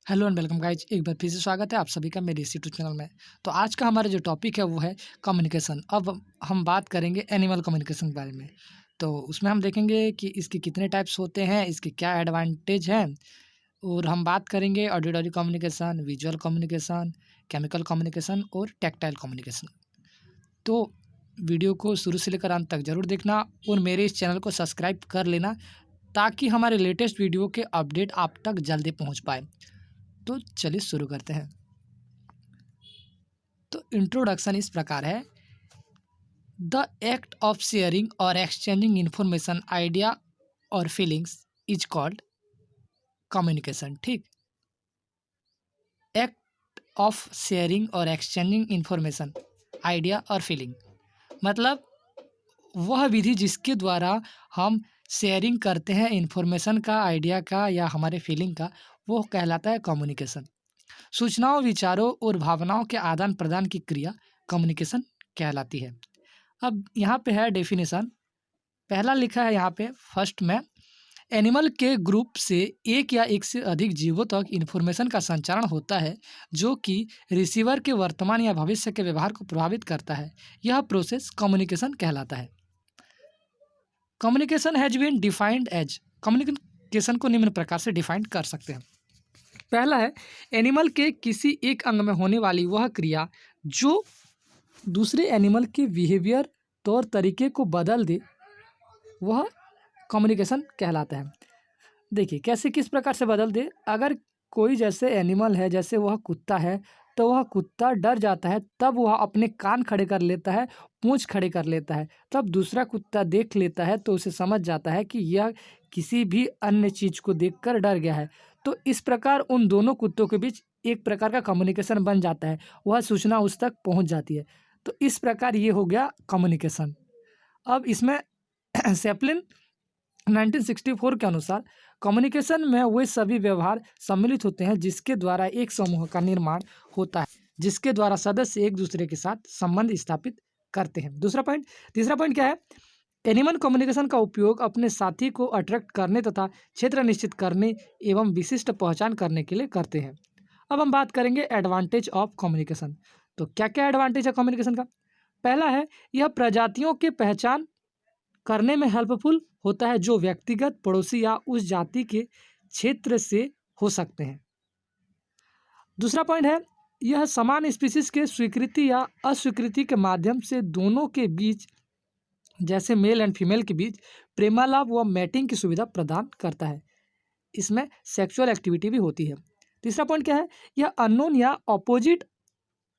Hello and welcome guys, एक बार फिर से स्वागत है आप सभी का मेरे इस यूट्यूब चैनल में। तो आज का हमारा जो टॉपिक है वो है कम्युनिकेशन। अब हम बात करेंगे एनिमल कम्युनिकेशन के बारे में। तो उसमें हम देखेंगे कि इसके कितने टाइप्स होते हैं, इसके क्या एडवांटेज हैं, और हम बात करेंगे auditory communication, visual communication, chemical communication और टेक्टाइल कम्युनिकेशन। तो वीडियो को शुरू से लेकर अंत तक ज़रूर देखना और मेरे इस चैनल को सब्सक्राइब कर लेना ताकि हमारे लेटेस्ट वीडियो के अपडेट आप तक जल्दी पहुँच पाए। तो चलिए शुरू करते हैं। तो इंट्रोडक्शन इस प्रकार है। द एक्ट ऑफ शेयरिंग और एक्सचेंजिंग इंफॉर्मेशन, आइडिया और फीलिंग्स इज कॉल्ड कम्युनिकेशन। ठीक, एक्ट ऑफ शेयरिंग और एक्सचेंजिंग इंफॉर्मेशन, आइडिया और फीलिंग मतलब वह विधि जिसके द्वारा हम शेयरिंग करते हैं इंफॉर्मेशन का, आइडिया का या हमारे फीलिंग का, वो कहलाता है कम्युनिकेशन। सूचनाओं, विचारों और भावनाओं के आदान प्रदान की क्रिया कम्युनिकेशन कहलाती है। अब यहाँ पे है डेफिनेशन। पहला लिखा है यहाँ पे फर्स्ट में, एनिमल के ग्रुप से एक या एक से अधिक जीवों तक इंफॉर्मेशन का संचारण होता है जो कि रिसीवर के वर्तमान या भविष्य के व्यवहार को प्रभावित करता है। यह प्रोसेस कम्युनिकेशन कहलाता है। Communication has been defined as, communication को निम्न प्रकार से डिफाइंड कर सकते हैं। पहला है, एनिमल के किसी एक अंग में होने वाली वह क्रिया जो दूसरे एनिमल के बिहेवियर, तौर तरीके को बदल दे, वह कम्युनिकेशन कहलाता है। देखिए कैसे, किस प्रकार से बदल दे। अगर कोई जैसे एनिमल है, जैसे वह कुत्ता है, तो वह कुत्ता डर जाता है, तब वह अपने कान खड़े कर लेता है, पूंछ खड़े कर लेता है। तब दूसरा कुत्ता देख लेता है तो उसे समझ जाता है कि यह किसी भी अन्य चीज़ को देखकर डर गया है। तो इस प्रकार उन दोनों कुत्तों के बीच एक प्रकार का कम्युनिकेशन बन जाता है, वह सूचना उस तक पहुंच जाती है। तो इस प्रकार ये हो गया कम्युनिकेशन। अब इसमें सेपलिन 1964 के अनुसार कम्युनिकेशन में वे सभी व्यवहार सम्मिलित होते हैं जिसके द्वारा एक समूह का निर्माण होता है, जिसके द्वारा सदस्य एक दूसरे के साथ संबंध स्थापित करते हैं। तीसरा पॉइंट क्या है? एनिमल कम्युनिकेशन का उपयोग अपने साथी को अट्रैक्ट करने तथा क्षेत्र निश्चित करने एवं विशिष्ट पहचान करने के लिए करते हैं। अब हम बात करेंगे एडवांटेज ऑफ कम्युनिकेशन। तो क्या क्या एडवांटेज है कम्युनिकेशन का? पहला है, यह प्रजातियों के पहचान करने में हेल्पफुल होता है जो व्यक्तिगत, पड़ोसी या उस जाति के क्षेत्र से हो सकते हैं। दूसरा पॉइंट है, यह समान स्पीसीज के स्वीकृति या अस्वीकृति के माध्यम से दोनों के बीच, जैसे मेल एंड फीमेल के बीच, प्रेमालाप व मैटिंग की सुविधा प्रदान करता है। इसमें सेक्सुअल एक्टिविटी भी होती है। तीसरा पॉइंट क्या है? यह अननोन या अपोजिट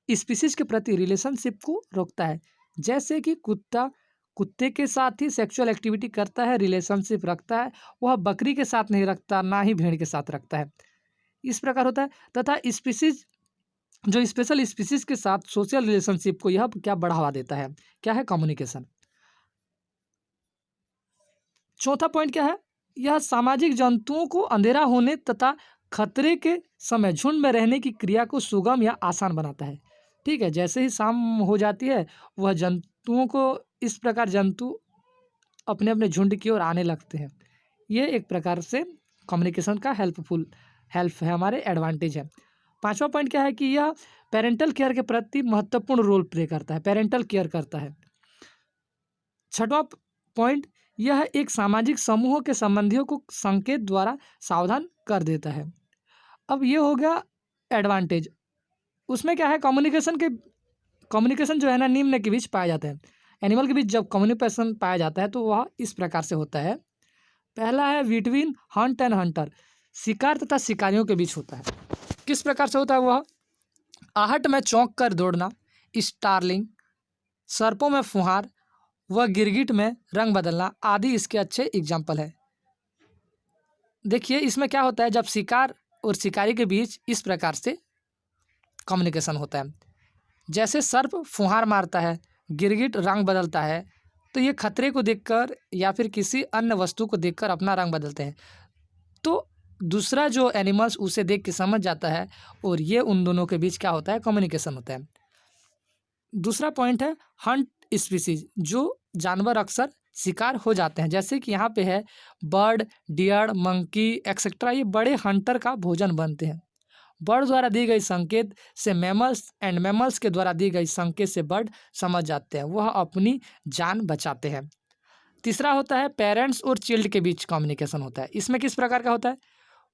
स्पीसीज के प्रति रिलेशनशिप को रोकता है। जैसे कि कुत्ता कुत्ते के साथ ही सेक्सुअल एक्टिविटी करता है, रिलेशनशिप रखता है, वह बकरी के साथ नहीं रखता, ना ही भेड़ के साथ रखता है। इस प्रकार होता है। तथा स्पीसीज, जो स्पेशल स्पीसीज के साथ सोशल रिलेशनशिप को यह क्या बढ़ावा देता है? क्या है? कम्युनिकेशन। चौथा पॉइंट क्या है? यह सामाजिक जंतुओं को अंधेरा होने तथा खतरे के समय झुंड में रहने की क्रिया को सुगम या आसान बनाता है। ठीक है, जैसे ही शाम हो जाती है, वह जंतुओं को, इस प्रकार जंतु अपने अपने झुंड की ओर आने लगते हैं। ये एक प्रकार से कम्युनिकेशन का हेल्प है, हमारे एडवांटेज है। पांचवा पॉइंट क्या है कि यह पेरेंटल केयर के प्रति महत्वपूर्ण रोल प्ले करता है, पेरेंटल केयर करता है। छठवां पॉइंट, यह एक सामाजिक समूह के संबंधियों को संकेत द्वारा सावधान कर देता है। अब ये हो गया एडवांटेज। उसमें क्या है? कम्युनिकेशन जो है ना, निम्न के बीच पाया जाता है। एनिमल के बीच जब कम्युनिकेशन पाया जाता है तो वह इस प्रकार से होता है। पहला है बिटवीन हंट एंड हंटर, शिकार तथा शिकारियों के बीच होता है। किस प्रकार से होता है वह? आहट में चौंक कर दौड़ना, स्टार्लिंग, सर्पों में फुहार व गिरगिट में रंग बदलना आदि इसके अच्छे एग्जाम्पल है। देखिए इसमें क्या होता है, जब शिकार और शिकारी के बीच इस प्रकार से कम्युनिकेशन होता है। जैसे सर्प फुहार मारता है, गिरगिट रंग बदलता है, तो ये खतरे को देखकर या फिर किसी अन्य वस्तु को देखकर अपना रंग बदलते हैं। तो दूसरा जो एनिमल्स उसे देख के समझ जाता है और ये उन दोनों के बीच क्या होता है? कम्युनिकेशन होता है। दूसरा पॉइंट है हंट स्पीसीज, जो जानवर अक्सर शिकार हो जाते हैं। जैसे कि यहाँ पे है बर्ड, डियर, मंकी एक्सेट्रा, ये बड़े हंटर का भोजन बनते हैं। बर्ड द्वारा दी गई संकेत से मैमल्स के द्वारा दी गई संकेत से बर्ड समझ जाते हैं, वह अपनी जान बचाते हैं। तीसरा होता है पेरेंट्स और चिल्ड के बीच कम्युनिकेशन होता है। इसमें किस प्रकार का होता है?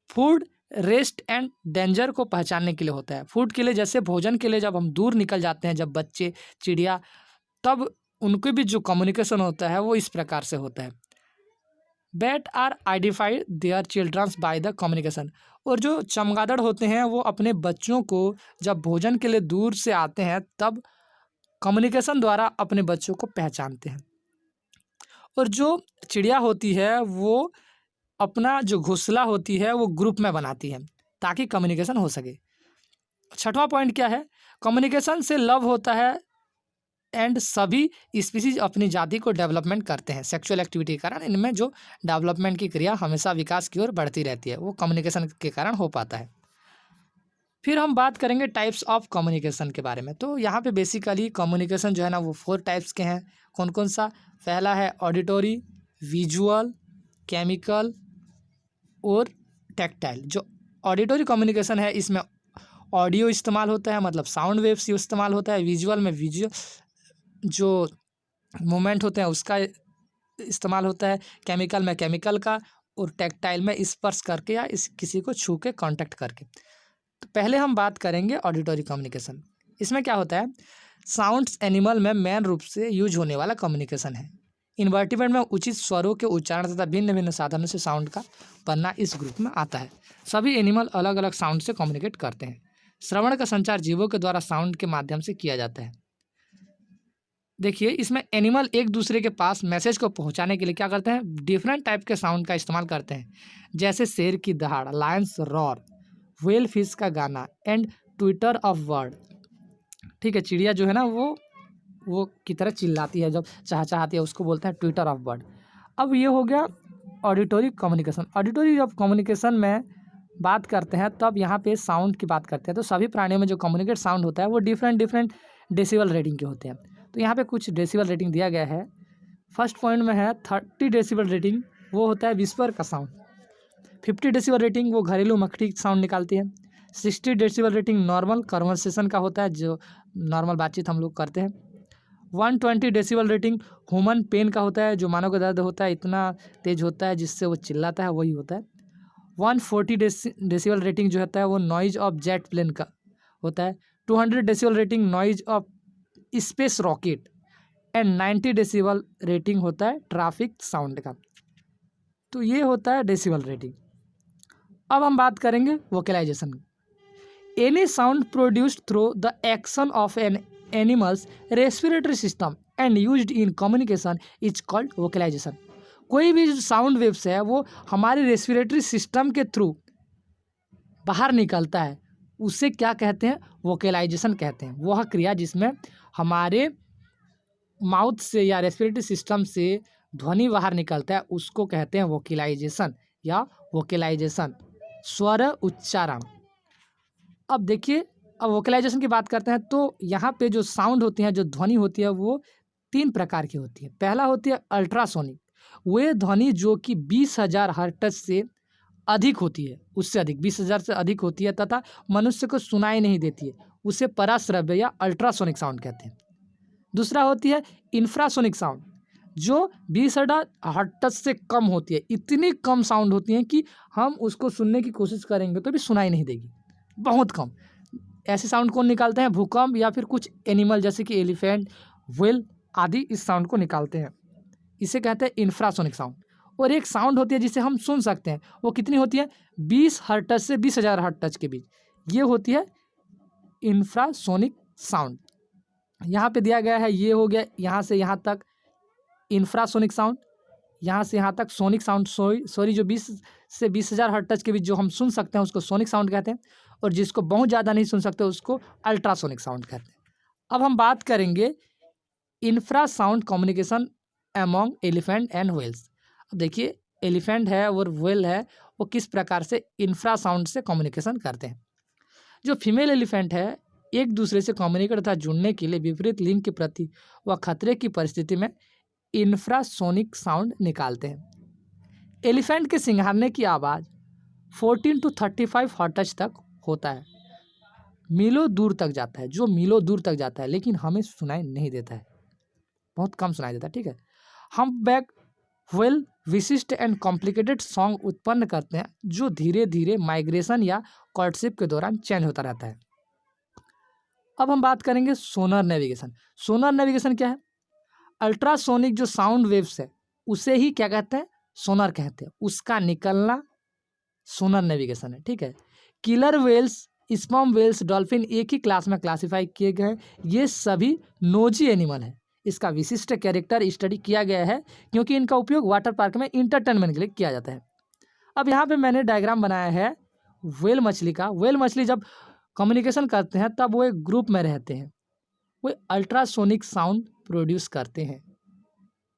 फूड रेस्ट एंड डेंजर को पहचानने के लिए होता है। फूड के लिए, जैसे भोजन के लिए जब हम दूर निकल जाते हैं, जब बच्चे, चिड़िया, तब उनके बीच जो कम्युनिकेशन होता है वो इस प्रकार से होता है। Bat are identified their children's by the communication. और जो चमगादड़ होते हैं वो अपने बच्चों को जब भोजन के लिए दूर से आते हैं तब कम्युनिकेशन द्वारा अपने बच्चों को पहचानते हैं। और जो चिड़िया होती है वो अपना जो घोंसला होती है वो ग्रुप में बनाती है ताकि कम्युनिकेशन हो सके। छठवां पॉइंट क्या है? कम्युनिकेशन से लव होता है एंड सभी स्पीसीज अपनी जाति को डेवलपमेंट करते हैं। सेक्सुअल एक्टिविटी के कारण इनमें जो डेवलपमेंट की क्रिया हमेशा विकास की ओर बढ़ती रहती है, वो कम्युनिकेशन के कारण हो पाता है। फिर हम बात करेंगे टाइप्स ऑफ कम्युनिकेशन के बारे में। तो यहाँ पे बेसिकली कम्युनिकेशन जो है ना वो 4 टाइप्स के हैं। कौन कौन सा? पहला है ऑडिटरी, विजुअल, केमिकल और टैक्टाइल। जो ऑडिटरी कम्युनिकेशन है इसमें ऑडियो इस्तेमाल होता है, मतलब साउंड वेव्स इस्तेमाल होता है। विजुअल में विजुअल जो मूवमेंट होते हैं उसका इस्तेमाल होता है। केमिकल में केमिकल का, और टैक्टाइल में स्पर्श करके या किसी को छू के कांटेक्ट करके। तो पहले हम बात करेंगे ऑडिटरी कम्युनिकेशन। इसमें क्या होता है? साउंड्स एनिमल में मेन रूप से यूज होने वाला कम्युनिकेशन है। इन्वर्टिब्रेट में उचित स्वरों के उच्चारण तथा भिन्न भिन्न साधनों से साउंड का बनना इस ग्रुप में आता है। सभी एनिमल अलग अलग साउंड से कम्युनिकेट करते हैं। श्रवण का संचार जीवों के द्वारा साउंड के माध्यम से किया जाता है। देखिए, इसमें एनिमल एक दूसरे के पास मैसेज को पहुंचाने के लिए क्या करते हैं? डिफरेंट टाइप के साउंड का इस्तेमाल करते हैं, जैसे शेर की दहाड़, लायंस रॉर, व्हेल फिश का गाना एंड ट्विटर ऑफ बर्ड। ठीक है, चिड़िया जो है ना वो की तरह चिल्लाती है, जब चहचहाती है उसको बोलते हैं ट्विटर ऑफ बर्ड। अब ये हो गया ऑडिटरी कम्युनिकेशन। ऑडिटरी जब कम्युनिकेशन में बात करते हैं तब यहाँ पे साउंड की बात करते हैं। तो सभी प्राणियों में जो कम्युनिकेट साउंड होता है वो डिफरेंट डेसिबल रेटिंग के होते हैं। तो यहाँ पे कुछ डेसिबल रेटिंग दिया गया है। फर्स्ट पॉइंट में है 30 डेसिबल रेटिंग, वो होता है विस्पर का साउंड। 50 डेसिबल रेटिंग वो घरेलू मक्खी साउंड निकालती है। 60 डेसिबल रेटिंग नॉर्मल कन्वर्सेशन का होता है, जो नॉर्मल बातचीत हम लोग करते हैं। 120 डेसिबल रेटिंग ह्यूमन पेन का होता है, जो मानव का दर्द होता है इतना तेज होता है जिससे वो चिल्लाता है, वही होता है। 140 डेसिबल रेटिंग जो होता है वो नॉइज ऑफ जेट प्लेन का होता है। 200 decibel rating noise of space rocket and 90 decibel rating होता है ट्रैफिक साउंड का। तो ये होता है डेसिबल रेटिंग। अब हम बात करेंगे vocalisation. Any sound produced through the action of an animals respiratory system and used in communication is called vocalisation. कोई भी साउंड वेव्स है वो हमारे रेस्पिरेटरी सिस्टम के थ्रू बाहर निकलता है, उसे क्या कहते हैं? वोकलाइजेशन कहते हैं। वह क्रिया जिसमें हमारे माउथ से या रेस्पिरेटरी सिस्टम से ध्वनि बाहर निकलता है उसको कहते हैं वोकलाइजेशन या वोकलाइजेशन, स्वर उच्चारण। अब देखिए, अब वोकलाइजेशन की बात करते हैं तो यहाँ पे जो साउंड होती है, जो ध्वनि होती है वो 3 प्रकार की होती है। पहला होती है अल्ट्रासोनिक, वे ध्वनि जो कि 20,000 हर्ट्ज से अधिक होती है, उससे अधिक 20,000 से अधिक होती है तथा मनुष्य को सुनाई नहीं देती है, उसे पराश्रव्य या अल्ट्रासोनिक साउंड कहते हैं। दूसरा होती है इंफ्रासोनिक साउंड, जो 20,000 हर्ट्ज से कम होती है। इतनी कम साउंड होती है कि हम उसको सुनने की कोशिश करेंगे तो भी सुनाई नहीं देगी, बहुत कम। ऐसे साउंड कौन निकालते हैं? भूकंप या फिर कुछ एनिमल जैसे कि एलिफेंट, व्हेल आदि इस साउंड को निकालते हैं, इसे कहते हैं इंफ्रासोनिक साउंड। और एक साउंड होती है जिसे हम सुन सकते हैं, वो कितनी होती है? 20 हर्ट्ज से 20,000 हर्ट्ज के बीच, ये होती है इंफ्रासोनिक साउंड। यहाँ पे दिया गया है, ये हो गया यहाँ से यहाँ तक इंफ्रासोनिक साउंड, यहाँ से यहाँ तक सोनिक साउंड। सॉरी जो 20 से 20,000 हर्ट्ज के बीच जो हम सुन सकते हैं उसको सोनिक साउंड कहते हैं, और जिसको बहुत ज़्यादा नहीं सुन सकते उसको अल्ट्रासोनिक साउंड कहते हैं। अब हम बात करेंगे infrasound communication among elephant and whales. अब देखिए, एलिफेंट है और व्हेल है, वो किस प्रकार से इंफ्रासाउंड से कम्युनिकेशन करते हैं। जो फीमेल एलिफेंट है एक दूसरे से कम्युनिकेट तथा जुड़ने के लिए विपरीत लिंग के प्रति व खतरे की परिस्थिति में इंफ्रासोनिक साउंड निकालते हैं। एलिफेंट के सिंघारने की आवाज़ 14 to 35 हर्ट्ज तक होता है, मीलों दूर तक जाता है, जो मीलों दूर तक जाता है, लेकिन हमें सुनाई नहीं देता है, बहुत कम सुनाई देता है। ठीक है, हम बैक वेल विशिष्ट एंड कॉम्प्लिकेटेड सॉन्ग उत्पन्न करते हैं जो धीरे धीरे माइग्रेशन या कॉर्डशिप के दौरान चेंज होता रहता है। अब हम बात करेंगे सोनर नेविगेशन। सोनर नेविगेशन क्या है? अल्ट्रासोनिक जो साउंड वेव्स है उसे ही क्या कहते हैं? सोनर कहते हैं। उसका निकलना सोनर नेविगेशन है। ठीक है, killer whales, sperm whales, dolphin एक ही क्लास में क्लासिफाई किए गए हैं। ये सभी नोजी एनिमल हैं। इसका विशिष्ट कैरेक्टर स्टडी किया गया है क्योंकि इनका उपयोग वाटर पार्क में इंटरटेनमेंट के लिए किया जाता है। अब यहाँ पे मैंने डायग्राम बनाया है व्हेल मछली का। व्हेल मछली जब कम्युनिकेशन करते हैं तब वो एक ग्रुप में रहते हैं, वो अल्ट्रासोनिक साउंड प्रोड्यूस करते हैं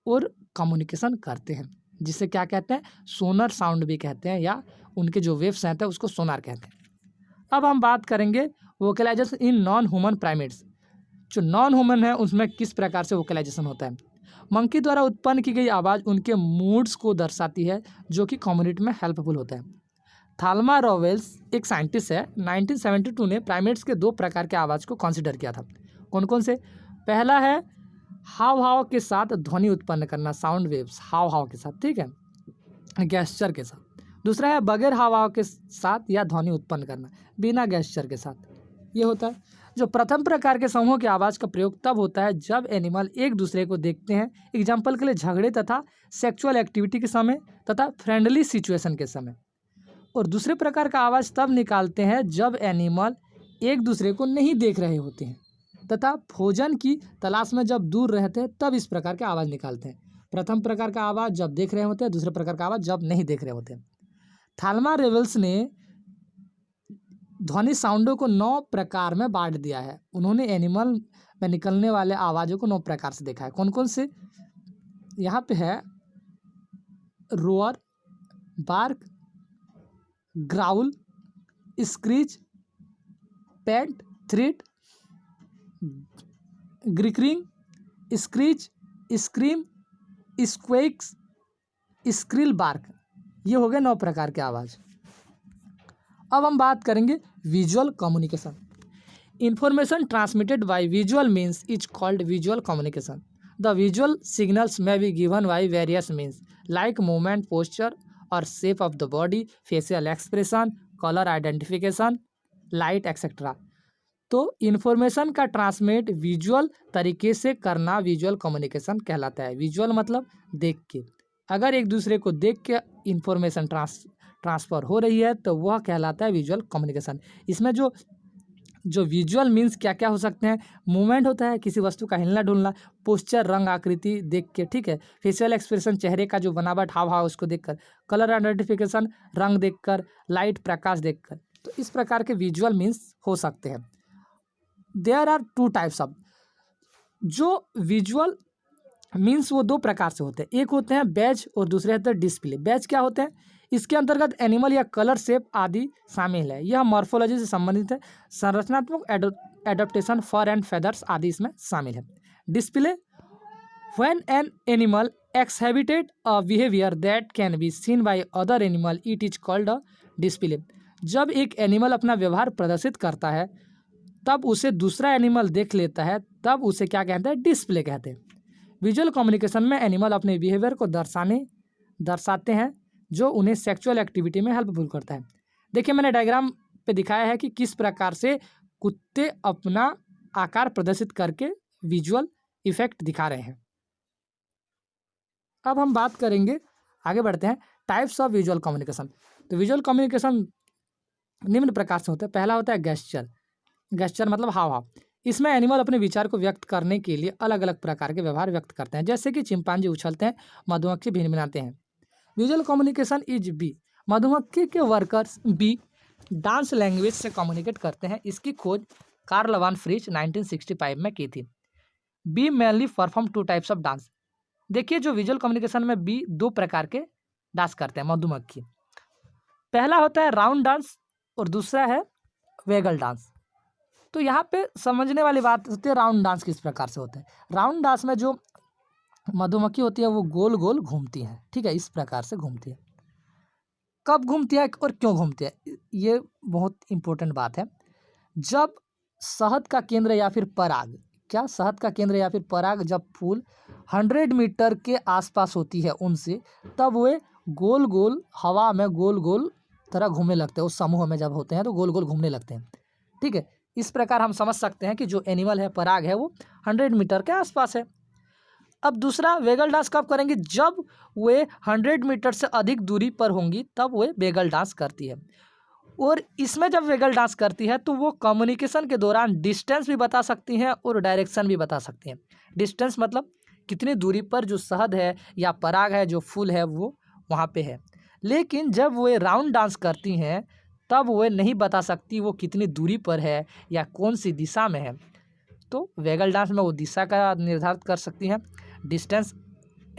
और कम्युनिकेशन करते हैं, जिसे क्या कहते हैं? सोनर साउंड भी कहते हैं, या उनके जो वेव्स रहते हैं उसको सोनार कहते हैं। अब हम बात करेंगे vocalisation in non human primates. जो नॉन ह्यूमन है उसमें किस प्रकार से वोकलाइजेशन होता है? मंकी द्वारा उत्पन्न की गई आवाज़ उनके मूड्स को दर्शाती है, जो कि कम्युनिटी में हेल्पफुल होता है। थाल्मा रॉवेल्स एक साइंटिस्ट है, 1972 ने प्राइमेट्स के 2 प्रकार के आवाज़ को कंसिडर किया था। कौन कौन से? पहला है हाव हाव के साथ ध्वनि उत्पन्न करना, साउंड वेव्स हाव हाव के साथ, ठीक है, गैस्चर के साथ। दूसरा है बगैर हाव हाव के साथ या ध्वनि उत्पन्न करना, बिना गैस्चर के साथ, ये होता है। जो प्रथम प्रकार के समूह की आवाज़ का प्रयोग तब होता है जब एनिमल एक दूसरे को देखते हैं, एग्जाम्पल के लिए झगड़े तथा सेक्सुअल एक्टिविटी के समय तथा फ्रेंडली सिचुएशन के समय। और दूसरे प्रकार का आवाज़ तब निकालते हैं जब एनिमल एक दूसरे को नहीं देख रहे होते हैं तथा भोजन की तलाश में जब दूर रहते हैं, तब इस प्रकार के आवाज़ निकालते हैं। प्रथम प्रकार का आवाज़ जब देख रहे होते हैं, दूसरे प्रकार का आवाज़ जब नहीं देख रहे होते हैं। थाल्मा रेवल्स ने ध्वनि साउंडों को 9 प्रकार में बांट दिया है। उन्होंने एनिमल में निकलने वाले आवाज़ों को 9 प्रकार से देखा है। कौन कौन से? यहाँ पे है roar, bark, growl, screech, pant, थ्रिट, ग्रिकरिंग, screech, scream, squeaks, shrill, bark. ये हो गए 9 प्रकार के आवाज़। अब हम बात करेंगे visual communication. Information transmitted by visual means is called visual communication. The visual signals may be given by various means like movement, posture और shape of the body, facial expression, color identification, light etc. तो information का transmit visual तरीके से करना visual communication कहलाता है। Visual मतलब देख के, अगर एक दूसरे को देख के इन्फॉर्मेशन ट्रांसफ़र हो रही है तो वह कहलाता है विजुअल कम्युनिकेशन। इसमें जो विजुअल मीन्स क्या क्या हो सकते हैं? मूवमेंट होता है, किसी वस्तु का हिलना डुलना, पोस्चर रंग आकृति देख के, ठीक है, फेशियल एक्सप्रेशन चेहरे का जो बनावट हाव भाव उसको देखकर, कलर आइडेंटिफिकेशन रंग देखकर, लाइट प्रकाश देखकर। तो इस प्रकार के विजुअल मीन्स हो सकते हैं। देयर आर 2 टाइप्स ऑफ जो विजुअल मीन्स, वो 2 प्रकार से होते हैं। एक होते हैं बैज और दूसरे होते हैं डिस्प्ले। बैज क्या होते हैं? इसके अंतर्गत एनिमल या कलर शेप आदि शामिल है। यह मॉर्फोलॉजी से संबंधित है। संरचनात्मक एडप्टेशन, फर एंड फेदर्स आदि इसमें शामिल है। Display, when an animal एक्सहिबिटेड a behaviour that can be seen by other animal, it is called a display. जब एक एनिमल अपना व्यवहार प्रदर्शित करता है तब उसे दूसरा एनिमल देख लेता है, तब उसे क्या कहते हैं? डिस्प्ले कहते हैं। विजुअल कम्युनिकेशन में एनिमल अपने बिहेवियर को दर्शाते हैं जो उन्हें सेक्सुअल एक्टिविटी में हेल्पफुल करता है। देखिए मैंने डायग्राम पे दिखाया है कि किस प्रकार से कुत्ते अपना आकार प्रदर्शित करके विजुअल इफेक्ट दिखा रहे हैं। अब हम बात करेंगे, आगे बढ़ते हैं, टाइप्स ऑफ विजुअल कम्युनिकेशन। तो विजुअल कम्युनिकेशन निम्न प्रकार से होता है। पहला होता है गेस्चर। गेस्चर मतलब हाव भाव। इसमें एनिमल अपने विचार को व्यक्त करने के लिए अलग अलग प्रकार के व्यवहार व्यक्त करते हैं, जैसे कि चिंपांजी उछलते हैं, मधुमक्खी भिनभिनाते हैं। Visual communication is bee. मधुमक्खी के वर्कर्स बी डांस लैंग्वेज से कम्युनिकेट करते हैं। इसकी खोज कार्ल वान फ्रिच 1965 में की थी। Bee mainly perform 2 types of dance. देखिए जो विजुअल कम्युनिकेशन में बी 2 प्रकार के डांस करते हैं मधुमक्खी। पहला होता है राउंड डांस और दूसरा है वेगल डांस। तो यहाँ पे समझने वाली बात होती है राउंड डांस किस प्रकार से होता है। राउंड डांस में जो मधुमक्खी होती है वो गोल गोल घूमती है, ठीक है, इस प्रकार से घूमती है। कब घूमती है और क्यों घूमती है, ये बहुत इंपॉर्टेंट बात है। जब शहद का केंद्र या फिर पराग, क्या शहद का केंद्र या फिर पराग जब फूल 100 मीटर के आसपास होती है उनसे, तब वे गोल गोल हवा में गोल गोल तरह घूमने लगते हैं। उस समूह में जब होते हैं तो गोल गोल घूमने लगते हैं। ठीक है, इस प्रकार हम समझ सकते हैं कि जो एनिमल है पराग है वो 100 मीटर के आसपास है। अब दूसरा, वेगल डांस कब करेंगी, जब वे 100 मीटर से अधिक दूरी पर होंगी तब वे वेगल डांस करती है। और इसमें जब वेगल डांस करती है तो वो कम्युनिकेशन के दौरान डिस्टेंस भी बता सकती हैं और डायरेक्शन भी बता सकती हैं। डिस्टेंस मतलब कितनी दूरी पर जो शहद है या पराग है, जो फूल है, वो वहाँ पे है। लेकिन जब वे राउंड डांस करती हैं तब वे नहीं बता सकती वो कितनी दूरी पर है या कौन सी दिशा में है। तो वेगल डांस में वो दिशा का निर्धारित कर सकती हैं, डिस्टेंस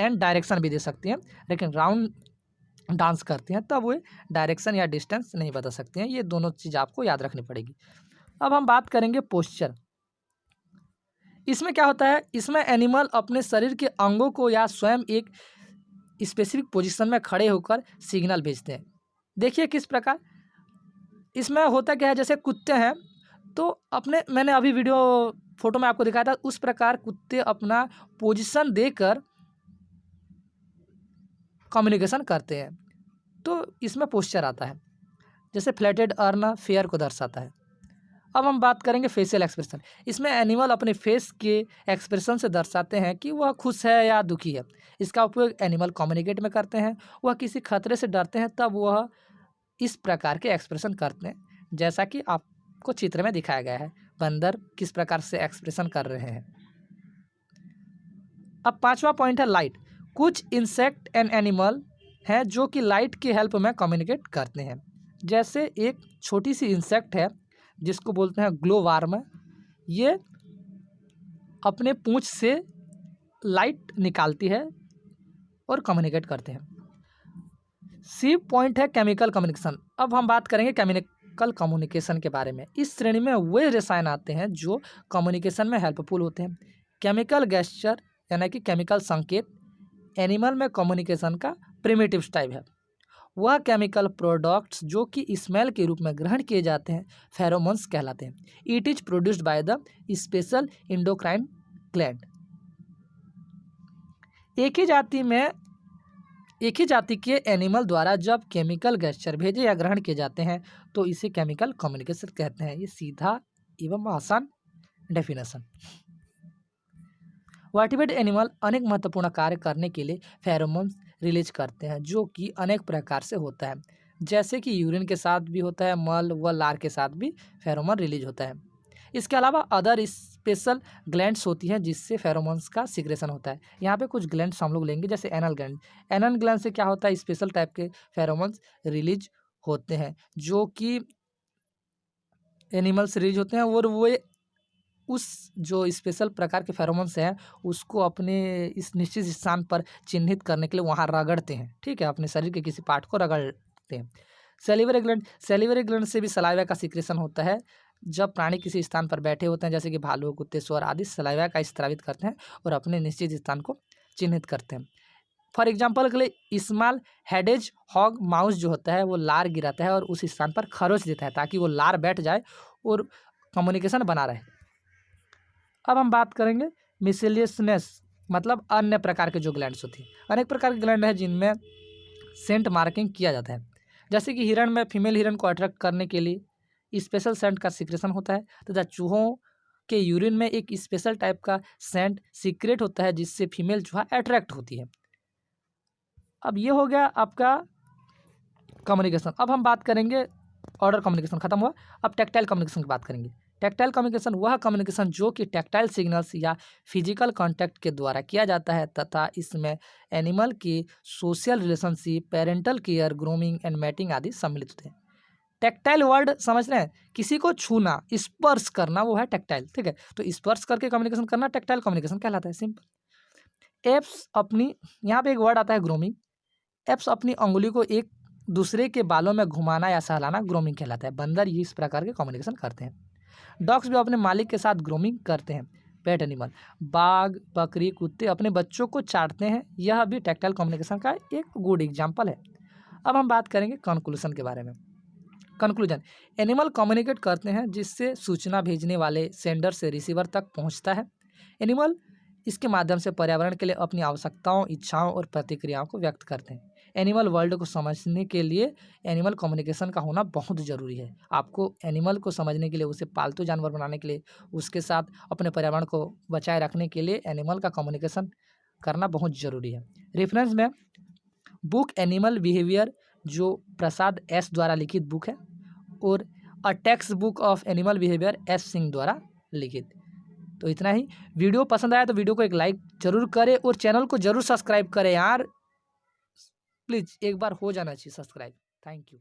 एंड डायरेक्शन भी दे सकती हैं। लेकिन राउंड डांस करती हैं तब वो डायरेक्शन या डिस्टेंस नहीं बता सकती हैं। ये दोनों चीज़ आपको याद रखनी पड़ेगी। अब हम बात करेंगे पोस्चर। इसमें क्या होता है, इसमें एनिमल अपने शरीर के अंगों को या स्वयं एक स्पेसिफिक पोजीशन में खड़े होकर सिग्नल भेजते हैं। देखिए किस प्रकार इसमें होता क्या है, जैसे कुत्ते हैं तो अपने, मैंने अभी वीडियो फोटो में आपको दिखाया था, उस प्रकार कुत्ते अपना पोजीशन देकर कम्युनिकेशन करते हैं। तो इसमें पोस्चर आता है, जैसे फ्लैटेड अर्न फेयर को दर्शाता है। अब हम बात करेंगे फेशियल एक्सप्रेशन। इसमें एनिमल अपने फेस के एक्सप्रेशन से दर्शाते हैं कि वह खुश है या दुखी है। इसका उपयोग एनिमल कम्युनिकेट में करते हैं। वह किसी खतरे से डरते हैं तब वह इस प्रकार के एक्सप्रेशन करते हैं, जैसा कि आपको चित्र में दिखाया गया है। बंदर किस प्रकार से एक्सप्रेशन कर रहे हैं। अब पांचवा पॉइंट है लाइट। कुछ इंसेक्ट एंड एनिमल हैं जो कि लाइट की हेल्प में कम्युनिकेट करते हैं। जैसे एक छोटी सी इंसेक्ट है जिसको बोलते हैं ग्लो वार्म। ये अपने पूंछ से लाइट निकालती है और कम्युनिकेट करते हैं। सी पॉइंट है केमिकल कम्युनिकेशन। अब हम बात करेंगे केमिकल कम्युनिकेशन के बारे में। इस श्रेणी में वे रसायन आते हैं जो कम्युनिकेशन में हेल्पफुल होते हैं। केमिकल गेस्चर यानी कि केमिकल संकेत एनिमल में कम्युनिकेशन का प्रिमिटिव टाइप है। वह केमिकल प्रोडक्ट्स जो कि स्मेल के रूप में ग्रहण किए जाते हैं फेरोमोन्स कहलाते हैं। It is produced by the special endocrine gland. एक ही जाति के एनिमल द्वारा जब केमिकल गेस्चर भेजे या ग्रहण किए जाते हैं तो इसे केमिकल कम्युनिकेशन कहते हैं। ये सीधा एवं आसान डेफिनेशन। वर्टिब्रेट एनिमल अनेक महत्वपूर्ण कार्य करने के लिए फेरोमोन्स रिलीज करते हैं, जो कि अनेक प्रकार से होता है। जैसे कि यूरिन के साथ भी होता है, मल व लार के साथ भी फेरोमोन रिलीज होता है। इसके अलावा अदर स्पेशल ग्लैंड्स होती हैं जिससे फेरोमोन्स का सिक्रेशन होता है। यहाँ पे कुछ ग्लैंड्स हम लोग लेंगे, जैसे एनल ग्लैंड। एनल ग्लैंड से क्या होता है, स्पेशल टाइप के फेरोमोन्स रिलीज होते हैं जो कि एनिमल्स रिलीज होते हैं और वो उस जो स्पेशल प्रकार के फेरोमोन्स हैं उसको अपने इस निश्चित स्थान पर चिन्हित करने के लिए वहाँ रगड़ते हैं। ठीक है, अपने शरीर के किसी पार्ट को रगड़ते हैं। सेलिवरी ग्लैंड से भी सलाइवा का सिक्रेशन होता है। जब प्राणी किसी स्थान पर बैठे होते हैं, जैसे कि भालू, कुत्ते, सुअर आदि, सलाइवा का स्रावित करते हैं और अपने निश्चित स्थान को चिन्हित करते हैं। फॉर एग्जाम्पल के लिए स्मॉल हेडेज हॉग माउस जो होता है वो लार गिराता है और उस स्थान पर खरोच देता है ताकि वो लार बैठ जाए और कम्युनिकेशन बना रहे। अब हम बात करेंगे मिसलियसनेस, मतलब अन्य प्रकार के जो ग्लैंड्स होती हैं। अनेक प्रकार के ग्लैंड हैं जिनमें सेंट मार्किंग किया जाता है। जैसे कि हिरण में फीमेल हिरण को अट्रैक्ट करने के लिए स्पेशल सेंट का सिक्रेशन होता है तथा चूहों के यूरिन में एक स्पेशल टाइप का सेंट सीक्रेट होता है जिससे फीमेल चूहा अट्रैक्ट होती है। अब ये हो गया आपका कम्युनिकेशन। अब हम बात करेंगे, ऑर्डर कम्युनिकेशन खत्म हुआ, अब टेक्टाइल कम्युनिकेशन की बात करेंगे। टेक्टाइल कम्युनिकेशन वह कम्युनिकेशन जो कि टेक्टाइल सिग्नल्स या फिजिकल कांटेक्ट के द्वारा किया जाता है तथा इसमें एनिमल की social relationship, parental care, grooming and mating आदि सम्मिलित होते हैं। टेक्टाइल वर्ड समझ रहे हैं, किसी को छूना, स्पर्श करना, वो है टेक्टाइल। ठीक है, तो स्पर्श करके कम्युनिकेशन करना टेक्टाइल कम्युनिकेशन कहलाता है। सिंपल। एप्स अपनी, यहाँ पे एक वर्ड आता है ग्रूमिंग। एप्स अपनी अंगुली को एक दूसरे के बालों में घुमाना या सहलाना ग्रूमिंग कहलाता है। बंदर ये इस प्रकार के कम्युनिकेशन करते हैं। डॉग्स भी अपने मालिक के साथ ग्रूमिंग करते हैं। पेट एनिमल, बाघ, बकरी, कुत्ते अपने बच्चों को चाटते हैं। यह भी टेक्टाइल कम्युनिकेशन का एक गुड एग्जाम्पल है। अब हम बात करेंगे कंक्लूजन के बारे में। कंक्लूजन, एनिमल कम्युनिकेट करते हैं जिससे सूचना भेजने वाले सेंडर से रिसीवर तक पहुंचता है। एनिमल इसके माध्यम से पर्यावरण के लिए अपनी आवश्यकताओं, इच्छाओं और प्रतिक्रियाओं को व्यक्त करते हैं। एनिमल वर्ल्ड को समझने के लिए एनिमल कम्युनिकेशन का होना बहुत ज़रूरी है। आपको एनिमल को समझने के लिए, उसे पालतू जानवर बनाने के लिए, उसके साथ अपने पर्यावरण को बचाए रखने के लिए एनिमल का कम्युनिकेशन करना बहुत ज़रूरी है। रेफरेंस में बुक एनिमल बिहेवियर जो प्रसाद एस द्वारा लिखित बुक है, और a text book of animal behaviour S Singh द्वारा लिखित। तो इतना ही। वीडियो पसंद आया तो वीडियो को एक लाइक जरूर करें और चैनल को जरूर सब्सक्राइब करें यार, प्लीज़ एक बार हो जाना चाहिए सब्सक्राइब। Thank you.